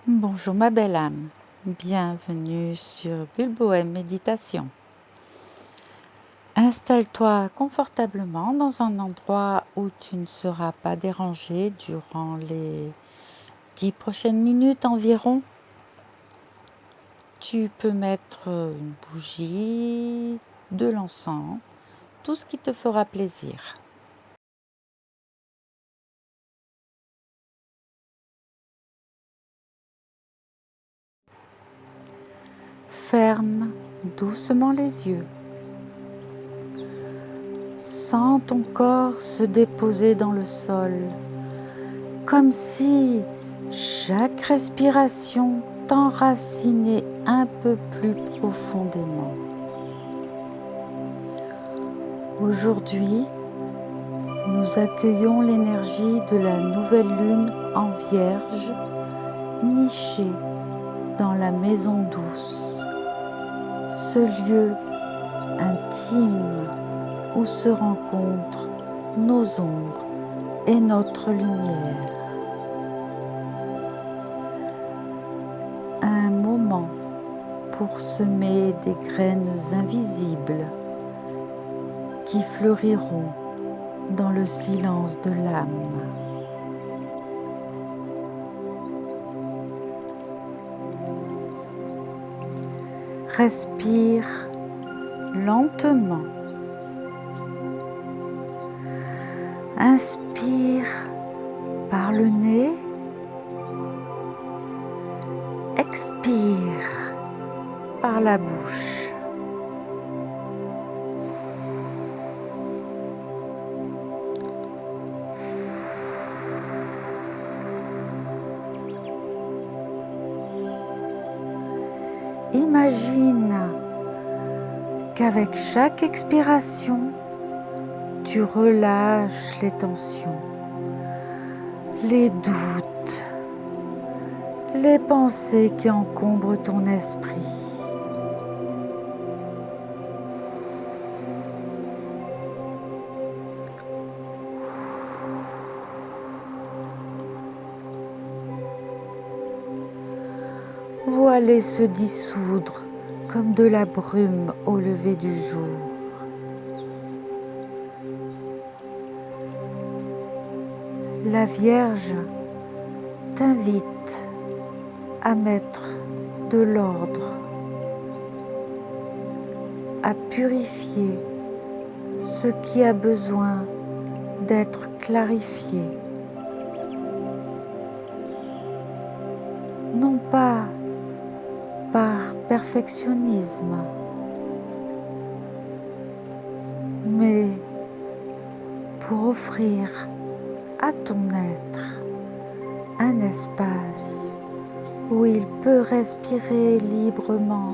Bonjour ma belle âme, bienvenue sur Bulboem Méditation. Installe-toi confortablement dans un endroit où tu ne seras pas dérangé durant les 10 prochaines minutes environ. Tu peux mettre une bougie, de l'encens, tout ce qui te fera plaisir. Ferme doucement les yeux. Sens ton corps se déposer dans le sol, comme si chaque respiration t'enracinait un peu plus profondément. Aujourd'hui, nous accueillons l'énergie de la nouvelle lune en Vierge, nichée dans la maison douce, ce lieu intime où se rencontrent nos ombres et notre lumière. Un moment pour semer des graines invisibles qui fleuriront dans le silence de l'âme. Respire lentement. Inspire par le nez. Expire par la bouche. Imagine qu'avec chaque expiration, tu relâches les tensions, les doutes, les pensées qui encombrent ton esprit. Vois-les se dissoudre comme de la brume au lever du jour. La Vierge t'invite à mettre de l'ordre, à purifier ce qui a besoin d'être clarifié. Non pas par perfectionnisme, mais pour offrir à ton être un espace où il peut respirer librement.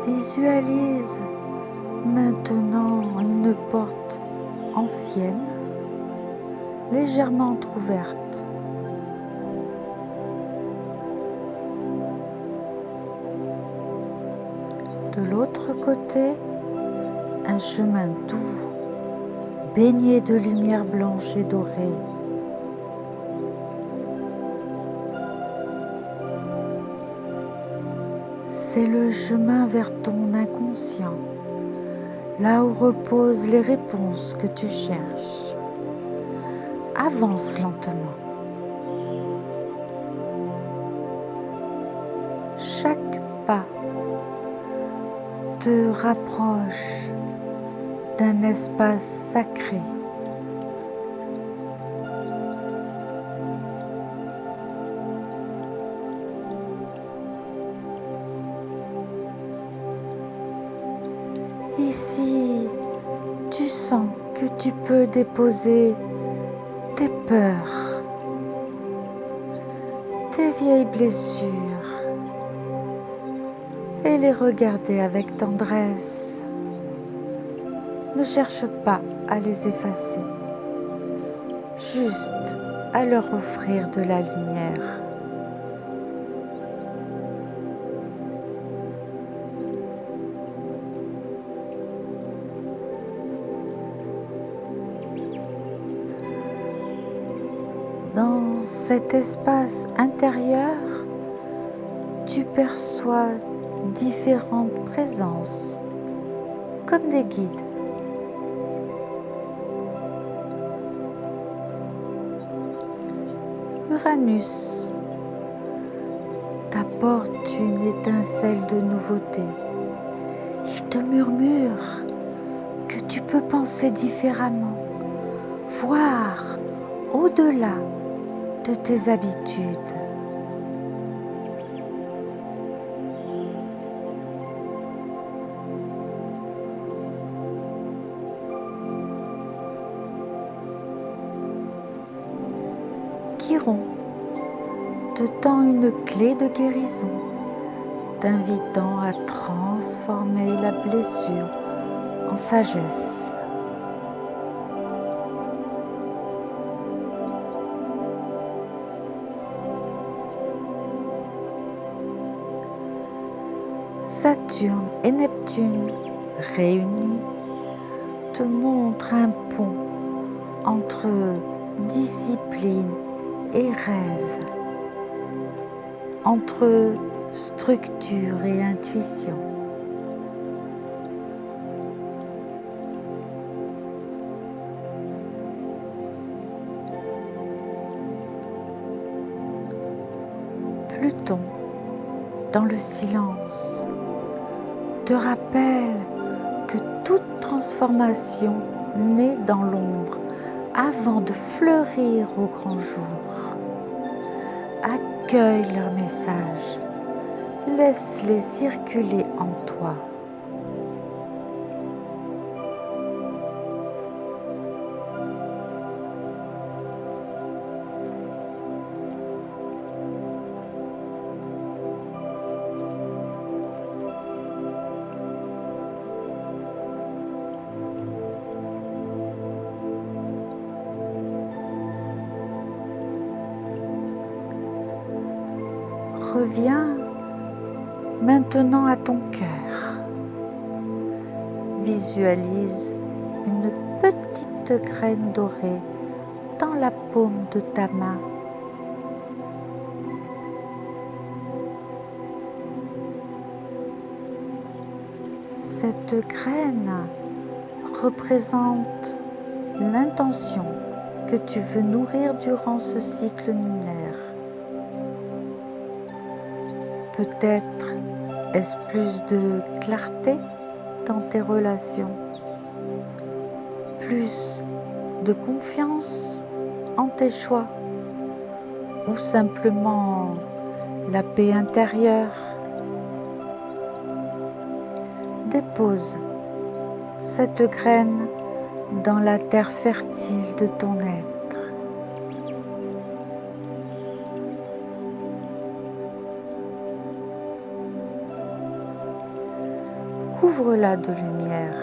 Visualise maintenant une porte ancienne, légèrement entrouverte. De l'autre côté, un chemin doux, baigné de lumière blanche et dorée. C'est le chemin vers ton inconscient, là où reposent les réponses que tu cherches. Avance lentement. Chaque pas te rapproche d'un espace sacré. Ici, tu sens que tu peux déposer tes peurs, tes vieilles blessures et les regarder avec tendresse. Ne cherche pas à les effacer, juste à leur offrir de la lumière. cet espace intérieur, tu perçois différentes présences, comme des guides. Uranus t'apporte une étincelle de nouveauté. Il te murmure que tu peux penser différemment, voir au-delà de tes habitudes. Chiron te tend une clé de guérison, t'invitant à transformer la blessure en sagesse. Saturne et Neptune réunis te montrent un pont entre discipline et rêve, entre structure et intuition. Pluton, dans le silence, te rappelle que toute transformation naît dans l'ombre avant de fleurir au grand jour. Accueille leurs messages, laisse-les circuler en toi. Reviens maintenant à ton cœur. Visualise une petite graine dorée dans la paume de ta main. Cette graine représente l'intention que tu veux nourrir durant ce cycle lunaire. Peut-être est-ce plus de clarté dans tes relations, plus de confiance en tes choix ou simplement la paix intérieure. Dépose cette graine dans la terre fertile de ton être. Couvre-la de lumière.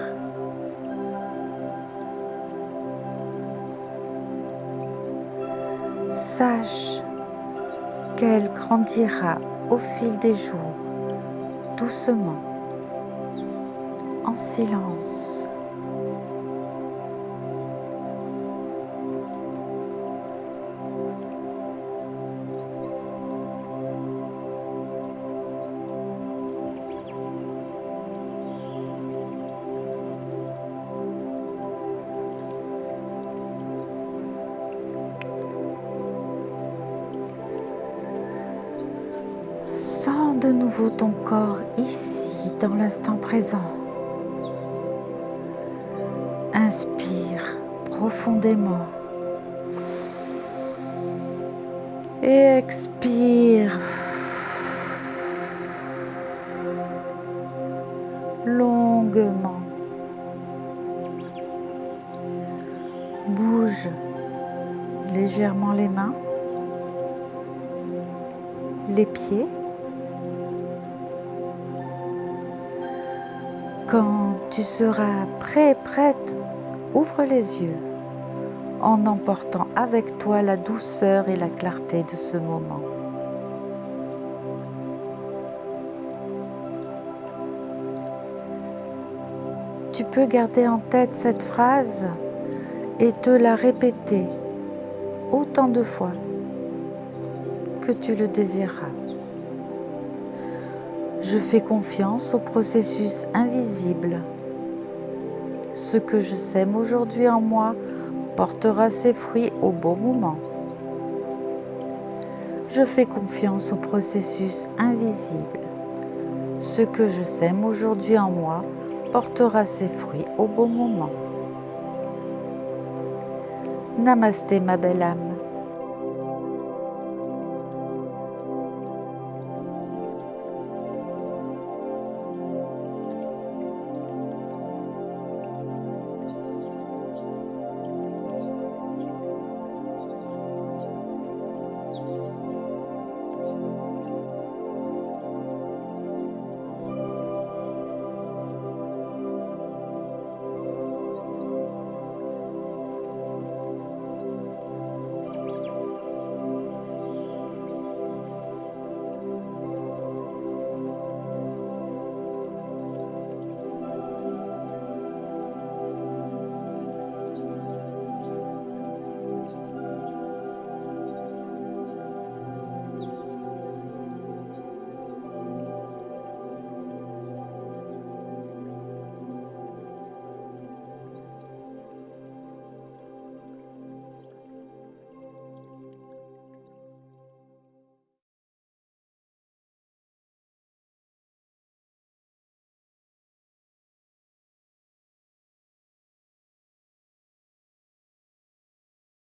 Sache qu'elle grandira au fil des jours, doucement, en silence. Sens de nouveau ton corps ici, dans l'instant présent. Inspire profondément et expire longuement. Bouge légèrement les mains, les pieds. Quand tu seras prêt et prête, ouvre les yeux en emportant avec toi la douceur et la clarté de ce moment. Tu peux garder en tête cette phrase et te la répéter autant de fois que tu le désireras. Je fais confiance au processus invisible. Ce que je sème aujourd'hui en moi portera ses fruits au bon moment. Je fais confiance au processus invisible. Ce que je sème aujourd'hui en moi portera ses fruits au bon moment. Namasté, ma belle âme.